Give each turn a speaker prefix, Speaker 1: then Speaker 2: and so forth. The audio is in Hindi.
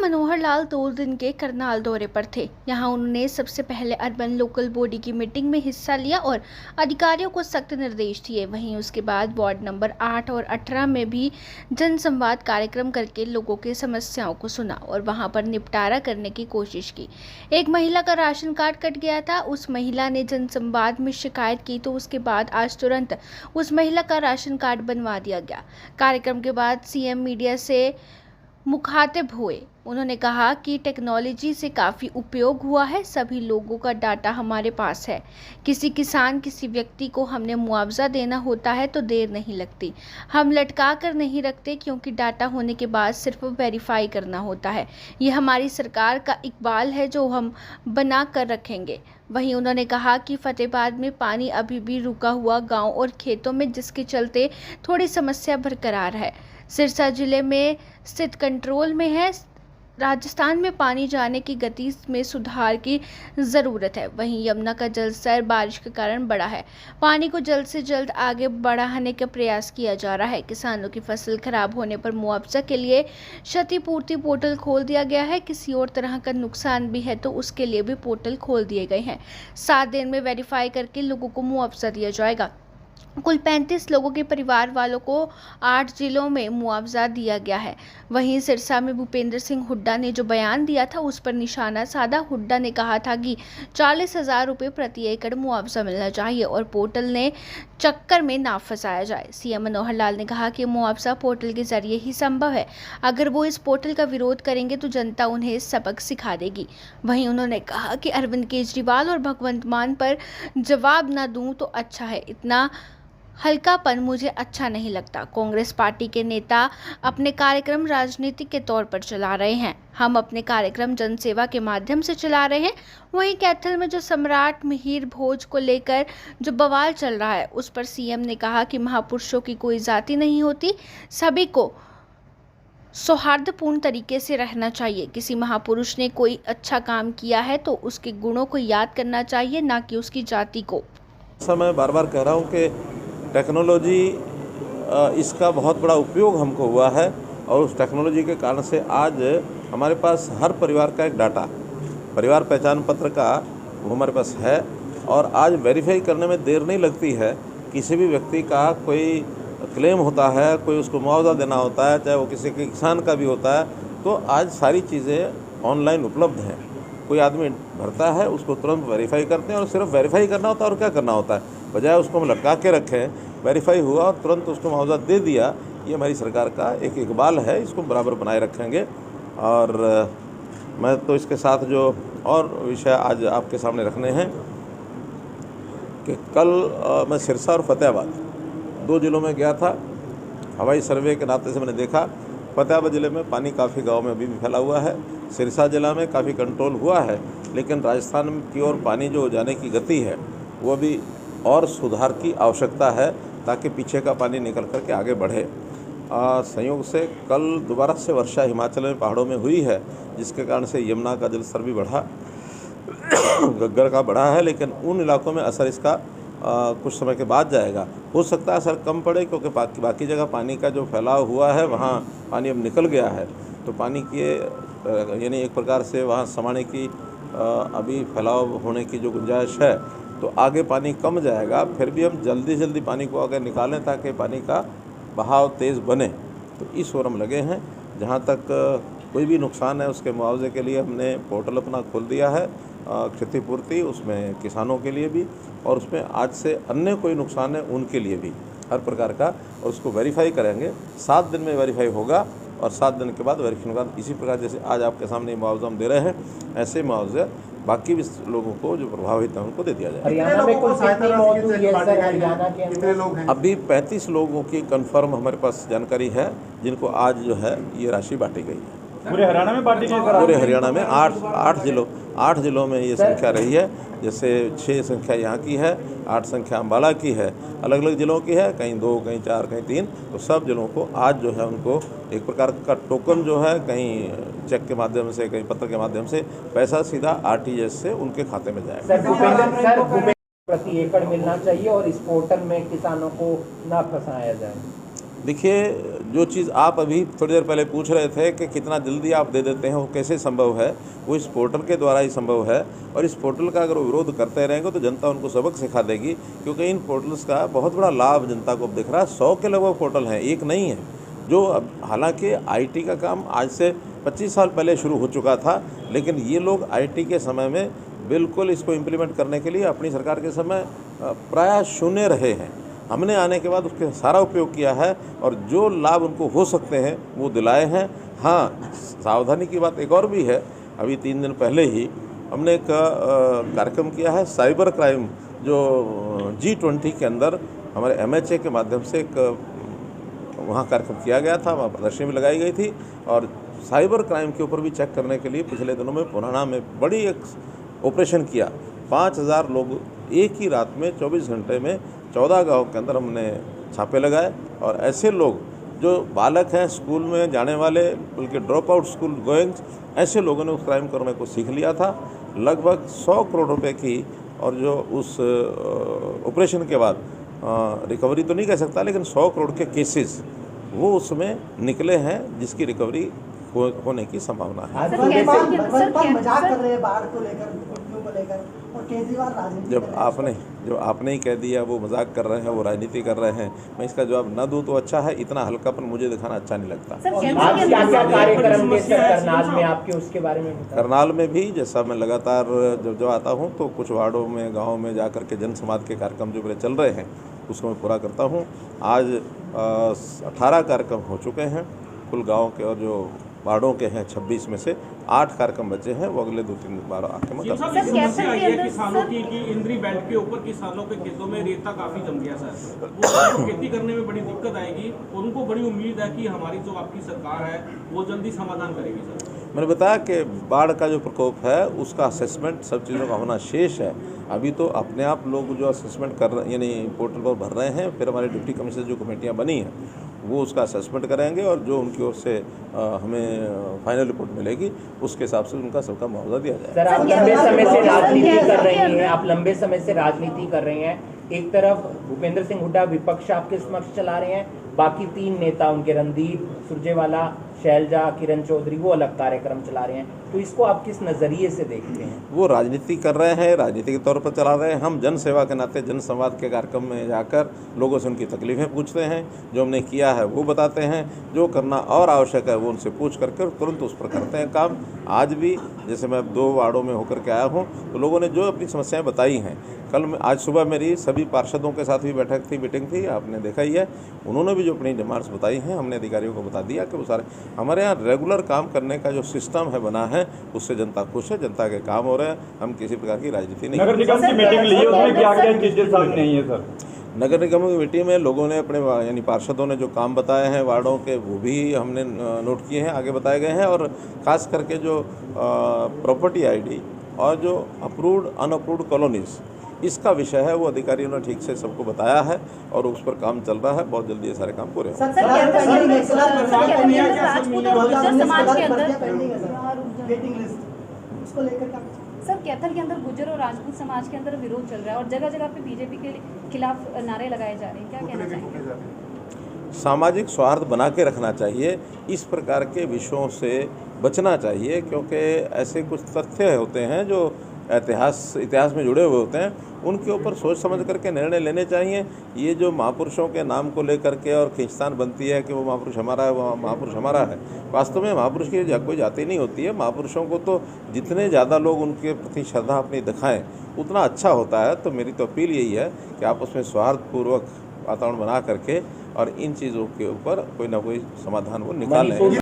Speaker 1: मनोहर लाल 2 दिन के करनाल दौरे पर थे। यहां उन्होंने सबसे पहले अर्बन लोकल बॉडी की मीटिंग में हिस्सा लिया और अधिकारियों को सख्त निर्देश दिए। वहीं उसके बाद वार्ड नंबर 8 और 18 में भी जनसंवाद कार्यक्रम करके लोगों की समस्याओं को सुना और वहां पर निपटारा करने की कोशिश की। एक महिला का राशन कार्ड कट गया था, उस महिला ने जनसंवाद में शिकायत की तो उसके बाद आज तुरंत उस महिला का राशन कार्ड बनवा दिया गया। कार्यक्रम के बाद सीएम मीडिया से मुखातिब हुए। उन्होंने कहा कि टेक्नोलॉजी से काफ़ी उपयोग हुआ है, सभी लोगों का डाटा हमारे पास है। किसी किसान, किसी व्यक्ति को हमने मुआवजा देना होता है तो देर नहीं लगती। हम लटका कर नहीं रखते क्योंकि डाटा होने के बाद सिर्फ वेरीफाई करना होता है। ये हमारी सरकार का इकबाल है जो हम बना कर रखेंगे। वहीं उन्होंने कहा कि फतेहाबाद में पानी अभी भी रुका हुआ गाँव और खेतों में, जिसके चलते थोड़ी समस्या बरकरार है। सिरसा जिले में स्थित कंट्रोल में है। राजस्थान में पानी जाने की गति में सुधार की ज़रूरत है। वहीं यमुना का जलस्तर बारिश के कारण बढ़ा है। पानी को जल्द से जल्द आगे बढ़ाने का प्रयास किया जा रहा है। किसानों की फसल खराब होने पर मुआवजा के लिए क्षतिपूर्ति पोर्टल खोल दिया गया है। किसी और तरह का नुकसान भी है तो उसके लिए भी पोर्टल खोल दिए गए हैं। 7 दिन में वेरीफाई करके लोगों को मुआवजा दिया जाएगा। कुल 35 लोगों के परिवार वालों को 8 जिलों में मुआवजा दिया गया है। वहीं सिरसा में भूपेंद्र सिंह हुड्डा ने जो बयान दिया था उस पर निशाना साधा। हुड्डा ने कहा था कि 40,000 रुपये प्रति एकड़ मुआवजा मिलना चाहिए और पोर्टल ने चक्कर में ना फंसाया जाए। सीएम मनोहर लाल ने कहा कि मुआवजा पोर्टल के जरिए ही संभव है। अगर वो इस पोर्टल का विरोध करेंगे तो जनता उन्हें सबक सिखा देगी। वहीं उन्होंने कहा कि अरविंद केजरीवाल और भगवंत मान पर जवाब ना दूं तो अच्छा है। इतना हल्कापन मुझे अच्छा नहीं लगता। कांग्रेस पार्टी के नेता अपने कार्यक्रम राजनीतिक के तौर पर चला रहे हैं। हम अपने कार्यक्रम जनसेवा के माध्यम से चला रहे हैं। वहीं कैथल में जो सम्राट मिहिर भोज को लेकर जो बवाल चल रहा है उस पर सीएम ने कहा कि महापुरुषों की कोई जाति नहीं होती, सभी को सौहार्दपूर्ण तरीके से रहना चाहिए। किसी महापुरुष ने कोई अच्छा काम किया है तो उसके गुणों को याद करना चाहिए, ना कि उसकी जाति को।
Speaker 2: मैं बार बार कह रहा हूँ कि टेक्नोलॉजी इसका बहुत बड़ा उपयोग हमको हुआ है और उस टेक्नोलॉजी के कारण से आज हमारे पास हर परिवार का एक डाटा, परिवार पहचान पत्र का वो हमारे पास है और आज वेरीफाई करने में देर नहीं लगती है। किसी भी व्यक्ति का कोई क्लेम होता है, कोई उसको मुआवजा देना होता है, चाहे वो किसी के किसान का भी होता है, तो आज सारी चीज़ें ऑनलाइन उपलब्ध हैं। कोई आदमी भरता है, उसको तुरंत वेरीफाई करते हैं और सिर्फ वेरीफाई करना होता है और क्या करना होता है, बजाय उसको हम लटका के रखें। वेरीफाई हुआ और तुरंत उसको मुआवजा दे दिया। ये हमारी सरकार का एक इकबाल है, इसको बराबर बनाए रखेंगे। और मैं तो इसके साथ जो और विषय आज आपके सामने रखने हैं कि कल मैं सिरसा और फतेहाबाद 2 जिलों में गया था। हवाई सर्वे के नाते से मैंने देखा फतेहाबाद ज़िले में पानी काफ़ी गाँव में अभी भी फैला हुआ है। सिरसा जिला में काफ़ी कंट्रोल हुआ है, लेकिन राजस्थान की ओर पानी जो जाने की गति है वो भी और सुधार की आवश्यकता है ताकि पीछे का पानी निकल कर के आगे बढ़े। संयोग से कल दोबारा से वर्षा हिमाचल में पहाड़ों में हुई है, जिसके कारण से यमुना का जलस्तर भी बढ़ा, घग्गर का बढ़ा है, लेकिन उन इलाकों में असर इसका कुछ समय के बाद जाएगा। हो सकता है असर कम पड़े क्योंकि बाकी जगह पानी का जो फैलाव हुआ है वहाँ पानी अब निकल गया है, तो पानी के यानी एक प्रकार से वहाँ समाने की अभी फैलाव होने की जो गुंजाइश है, तो आगे पानी कम जाएगा। फिर भी हम जल्दी पानी को आगे निकालें ताकि पानी का बहाव तेज़ बने, तो इस ओर हम लगे हैं। जहाँ तक कोई भी नुकसान है उसके मुआवजे के लिए हमने पोर्टल अपना खोल दिया है, क्षतिपूर्ति, उसमें किसानों के लिए भी और उसमें आज से अन्य कोई नुकसान है उनके लिए भी हर प्रकार का, और उसको वेरीफाई करेंगे। 7 दिन में वेरीफाई होगा और 7 दिन के बाद वेरीफाई के बाद इसी प्रकार जैसे आज आपके सामने मुआवजा हम दे रहे हैं, ऐसे मुआवजे बाकी भी लोगों को जो प्रभावित हैं उनको दे दिया जाए।
Speaker 3: हरियाणा में कुल कितनी मौजूद है सर? हरियाणा के कितने लोग हैं?
Speaker 2: अभी 35 लोगों की कंफर्म हमारे पास जानकारी है, जिनको आज जो है ये राशि बांटी गई है।
Speaker 4: पूरे हरियाणा में बांटी गई सर?
Speaker 2: पूरे हरियाणा में 8 जिलों में ये संख्या रही है। जैसे 6 संख्या यहाँ की है, 8 संख्या अम्बाला की है, अलग अलग ज़िलों की है, कहीं 2, कहीं 4, कहीं 3, तो सब जिलों को आज जो है उनको एक प्रकार का टोकन जो है, कहीं चेक के माध्यम से, कहीं पत्र के माध्यम से पैसा सीधा आरटीजीएस से उनके खाते में जाएगा।
Speaker 3: प्रति एकड़ मिलना चाहिए और इस पोर्टल में किसानों को ना फंसाया जाए।
Speaker 2: देखिए, जो चीज़ आप अभी थोड़ी देर पहले पूछ रहे थे कि कितना जल्दी आप दे देते हैं, वो कैसे संभव है, वो इस पोर्टल के द्वारा ही संभव है। और इस पोर्टल का अगर वो विरोध करते रहेंगे तो जनता उनको सबक सिखा देगी, क्योंकि इन पोर्टल्स का बहुत बड़ा लाभ जनता को अब दिख रहा है। 100 के लगभग पोर्टल हैं, एक नहीं है। जो अब हालांकि आईटी का काम आज से 25 साल पहले शुरू हो चुका था, लेकिन ये लोग आईटी के समय में बिल्कुल इसको इम्प्लीमेंट करने के लिए अपनी सरकार के समय प्रायः शून्य रहे हैं। हमने आने के बाद उसके सारा उपयोग किया है और जो लाभ उनको हो सकते हैं वो दिलाए हैं। हाँ, सावधानी की बात एक और भी है। अभी 3 दिन पहले ही हमने एक कार्यक्रम किया है साइबर क्राइम, जो G20 के अंदर हमारे MHA के माध्यम से एक वहाँ कार्यक्रम किया गया था, वहाँ प्रदर्शनी भी लगाई गई थी। और साइबर क्राइम के ऊपर भी चेक करने के लिए पिछले दिनों में पुराना में बड़ी एक ऑपरेशन किया। 5000 लोग एक ही रात में 24 घंटे में 14 गांव के अंदर हमने छापे लगाए। और ऐसे लोग जो बालक हैं, स्कूल में जाने वाले, बल्कि ड्रॉप आउट स्कूल गोइंग, ऐसे लोगों ने उस क्राइम करने को सीख लिया था। लगभग 100 करोड़ रुपए की, और जो उस ऑपरेशन के बाद रिकवरी तो नहीं कह सकता, लेकिन 100 करोड़ के केसेस वो उसमें निकले हैं, जिसकी रिकवरी होने की संभावना है।
Speaker 3: मजाक कर रहे हैं बाढ़ को लेकर, को लेकर, और केजरीवाल राजनीति
Speaker 2: जो आपने ही कह दिया वो मजाक कर रहे हैं, वो राजनीति कर रहे हैं, मैं इसका जवाब न दूं तो अच्छा है। इतना हल्कापन मुझे दिखाना अच्छा नहीं लगता।
Speaker 4: कार्यक्रम के करनाल में आपके उसके बारे में?
Speaker 2: करनाल में भी जैसा मैं लगातार जब आता हूं तो कुछ वार्डों में, गाँव में जाकर के जन समाज के कार्यक्रम जो मेरे चल रहे हैं उसको मैं पूरा करता हूँ। आज 18 कार्यक्रम हो चुके हैं कुल गाँव के, और जो वार्डों के हैं 26 में से 8 कार्यक्रम बचे हैं, वो अगले 2-3 बार आके मैं
Speaker 5: समस्या आई है किसानों की कि इंद्री बेल्ट के ऊपर किसानों के खेतों में रेता काफी जम गया सर, वो खेती करने में बड़ी दिक्कत आएगी और उनको बड़ी उम्मीद है कि हमारी जो आपकी सरकार है वो जल्दी समाधान करेगी सर।
Speaker 2: मैंने बताया कि बाढ़ का जो प्रकोप है उसका असेसमेंट सब चीज़ों का होना शेष है। अभी तो अपने आप लोग जो असेसमेंट कर रहे, यानी पोर्टल पर भर रहे हैं, फिर हमारे डिप्टी कमिश्नर जो कमेटियाँ बनी हैं वो उसका असेसमेंट करेंगे, और जो उनकी ओर से हमें फाइनल रिपोर्ट मिलेगी उसके हिसाब से उनका सबका मुआवजा दिया जाएगा।
Speaker 4: सर, आप लंबे समय से राजनीति कर रही हैं, आप लंबे समय से राजनीति कर रही हैं। एक तरफ भूपेंद्र सिंह हुड्डा विपक्ष आपके समक्ष चला रहे हैं, बाकी 3 नेता उनके, रणदीप सुरजेवाला, शैलजा, किरण चौधरी, वो अलग कार्यक्रम चला रहे हैं। तो इसको आप किस नज़रिए से देखते हैं?
Speaker 2: वो राजनीति कर रहे हैं, राजनीति के तौर पर चला रहे हैं। हम जन सेवा के नाते जन संवाद के कार्यक्रम में जाकर लोगों से उनकी तकलीफ़ें पूछते हैं, जो हमने किया है वो बताते हैं, जो करना और आवश्यक है वो उनसे पूछ करके तुरंत उस पर करते हैं काम। आज भी जैसे मैं 2 वार्डों में होकर के आया हूँ तो लोगों ने जो अपनी समस्याएं बताई हैं, आज सुबह मेरी सभी पार्षदों के साथ भी बैठक थी, मीटिंग थी, आपने देखा ही है। उन्होंने भी जो अपनी डिमांड्स बताई हैं हमने अधिकारियों को बता दिया कि वो सारे हमारे यहाँ रेगुलर काम करने का जो सिस्टम है बना है, उससे जनता खुश है, जनता के काम हो रहे हैं। हम किसी प्रकार की राजनीति नहीं।
Speaker 6: नगर निगम की मीटिंग ली है, उसमें क्या-क्या चीजें सामने आई है सर?
Speaker 2: नगर निगम की मीटिंग में लोगों ने अपने, यानी पार्षदों ने जो काम बताए हैं वार्डों के, वो भी हमने नोट किए हैं, आगे बताए गए हैं। और ख़ास करके जो प्रॉपर्टी ID और जो अप्रूव्ड अनअप्रूव्ड कॉलोनीज़, इसका विषय है, वो अधिकारियों ने ठीक से सबको बताया है और उस पर काम चल रहा है। बहुत जल्दी ये सारे काम पूरे होंगे।
Speaker 7: सर, कैथल के अंदर गुर्जर और राजपूत समाज के अंदर विरोध चल रहा है और जगह जगह पे बीजेपी के खिलाफ नारे लगाए जा रहे हैं, क्या कहना चाहेंगे?
Speaker 2: सामाजिक सौहार्द बना के रखना चाहिए, इस प्रकार के विषयों से बचना चाहिए, क्योंकि ऐसे कुछ तथ्य होते हैं जो इतिहास में जुड़े हुए होते हैं, उनके ऊपर सोच समझ करके निर्णय लेने चाहिए। ये जो महापुरुषों के नाम को लेकर के और खींचतान बनती है कि वो महापुरुष हमारा है, वो महापुरुष हमारा है, वास्तव में महापुरुष की कोई जाति नहीं होती है। महापुरुषों को तो जितने ज़्यादा लोग उनके प्रति श्रद्धा अपनी दिखाएं उतना अच्छा होता है। तो मेरी तो अपील यही है कि आप उसमें सौहार्दपूर्वक वातावरण बना करके और इन चीज़ों के ऊपर कोई ना कोई समाधान वो निकालें।